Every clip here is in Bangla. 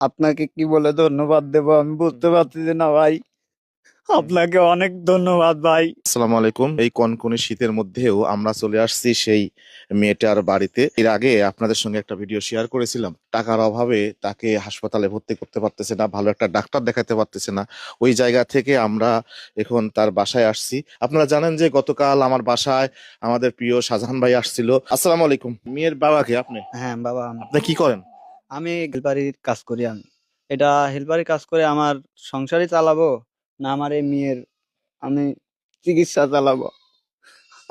আপনাকে কি বলে ধন্যবাদ দেবো আমি বুঝতে পারছি না ভাই। আপনাকে অনেক ধন্যবাদ ভাই। আসসালামু আলাইকুম। এই কনকনে শীতের মধ্যেও আমরা চলে আসছি সেই মেয়েটার বাড়িতে। এর আগে আপনাদের সঙ্গে একটা ভিডিও শেয়ার করেছিলাম, টাকার অভাবে তাকে হাসপাতালে ভর্তি করতে পারতেছে না, ভালো একটা ডাক্তার দেখাতে পারতেছে না। ওই জায়গা থেকে আমরা এখন তার বাসায় আসছি। আপনারা জানেন যে গতকাল আমার বাসায় আমাদের প্রিয় শাহজাহান ভাই আসছিল। আসসালামু আলাইকুম। মেয়ের বাবাকে আপনি হ্যাঁ বাবা, আপনি কি করেন? আমি হেলপারির কাজ করি। আমি এটা হেলপারি কাজ করে আমার সংসারই চালাবো, না আমার এই মেয়ের আমি চিকিৎসা চালাবো?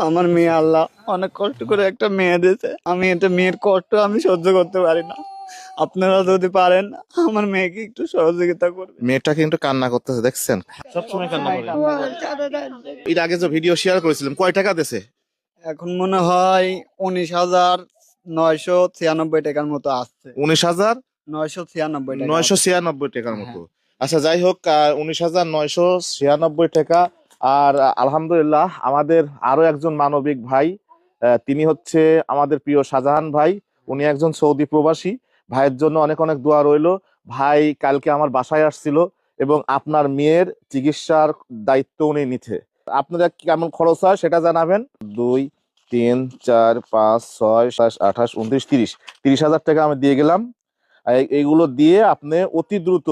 আমার মেয়ে আল্লাহ অনেক কষ্ট করে একটা মেয়ে দিয়েছে, আমি এটা মেয়ের কষ্ট আমি সহ্য করতে পারি না। আপনারা যদি পারেন আমার মেয়েকে একটু সহযোগিতা করবেন। মেয়েটা কিন্তু কান্না করতেছে, দেখছেন? সবসময় কান্না করে। এর আগে যে ভিডিও শেয়ার করেছিলাম, কয় টাকা দিছে? এখন মনে হয় 19,996 টাকার মতো আসছে। 19,000 996 টাকা আছে। 996 টাকার মতো। হ্যাঁ। আচ্ছা, যাই হোক, 19,996 আর আলহামদুলিল্লাহ আমাদের আরো একজন মানবিক ভাই, তিনি হচ্ছে আমাদের প্রিয় শাহজাহান ভাই। উনি একজন সৌদি প্রবাসী। ভাইয়ের জন্য অনেক অনেক দোয়া রইলো। ভাই কালকে আমার বাসায় আসছিল এবং আপনার মেয়ের চিকিৎসার দায়িত্ব উনি নিতে। আপনাদের কেমন খরচ হয় সেটা জানাবেন। 2, 3, 4, 5, 6, 7, 28, 29, 30, 30,000 টাকা আমি দিয়ে গেলাম। এইগুলো দিয়ে আপনি অতি দ্রুত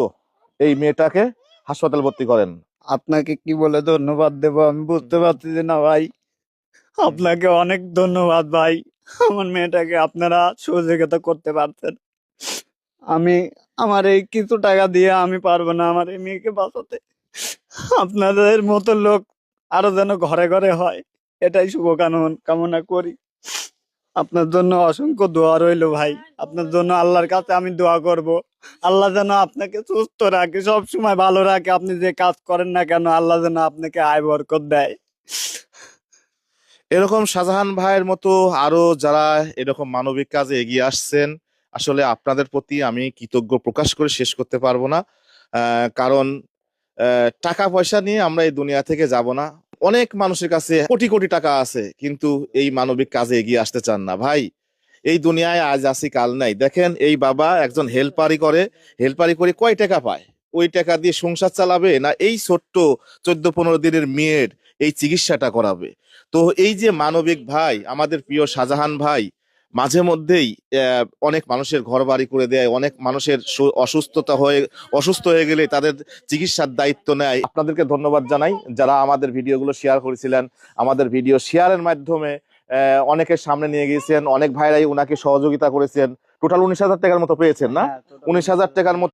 এই মেয়েটাকে হাসপাতাল ভর্তি করেন। আপনাকে কি বলে ধন্যবাদ দেবো আমি বুঝতে পারছি না ভাই। আপনাকে অনেক ধন্যবাদ ভাই। আমার মেয়েটাকে আপনারা সহযোগিতা করতে পারছেন। আমি আমার এই কিছু টাকা দিয়ে আমি পারবো না আমার এই মেয়েকে বাঁচাতে। আপনাদের মতো লোক আরো যেন ঘরে ঘরে হয়, এটাই কামনা করি। আপনার জন্য অসংখ্য দোয়া রইলো ভাই। আপনার জন্য আল্লাহর কাছে আমি দোয়া করব, আল্লাহ যেন আপনাকে সুস্থ রাখে, সব সময় ভালো রাখে। আপনি যে কাজ করেন না কেন, আল্লাহ যেন আপনাকে আয় বরকত দেয়। এরকম শাহজাহান ভাইয়ের মতো আরো যারা এরকম মানবিক কাজে এগিয়ে আসছেন, আসলে আপনাদের প্রতি আমি কৃতজ্ঞ প্রকাশ করে শেষ করতে পারবো না। কারণ টাকা পয়সা নিয়ে আমরা এই দুনিয়া থেকে যাব না। অনেক মানুষের কাছে কোটি কোটি টাকা আছে, কিন্তু এই মানবিক কাজে এগিয়ে আসতে চান না ভাই। এই দুনিয়ায় আজ আসি কাল নাই। দেখেন, এই বাবা একজন হেল্পারি করে। হেল্পারি করে কয় টাকা পায়? ওই টাকা দিয়ে সংসার চালাবে না এই ছোট্ট 14-15 দিনের মেয়ের এই চিকিৎসাটা করাবে? তো এই যে মানবিক ভাই, আমাদের প্রিয় শাহজাহান ভাই, মাঝে মধ্যেই অনেক মানুষের ঘর বাড়ি করে দেয়, অনেক মানুষের অসুস্থ হয়ে গেলে তাদের চিকিৎসার দায়িত্ব নেয়। আপনাদেরকে ধন্যবাদ জানাই যারা আমাদের ভিডিওগুলো শেয়ার করেছিলেন। আমাদের ভিডিও শেয়ারের মাধ্যমে অনেকের সামনে নিয়ে গিয়েছেন, অনেক ভাইরাই উনাকে সহযোগিতা করেছেন। টোটাল 19,000 টাকার মতো পেয়েছেন না? হ্যাঁ, total 19,000 টাকার মতো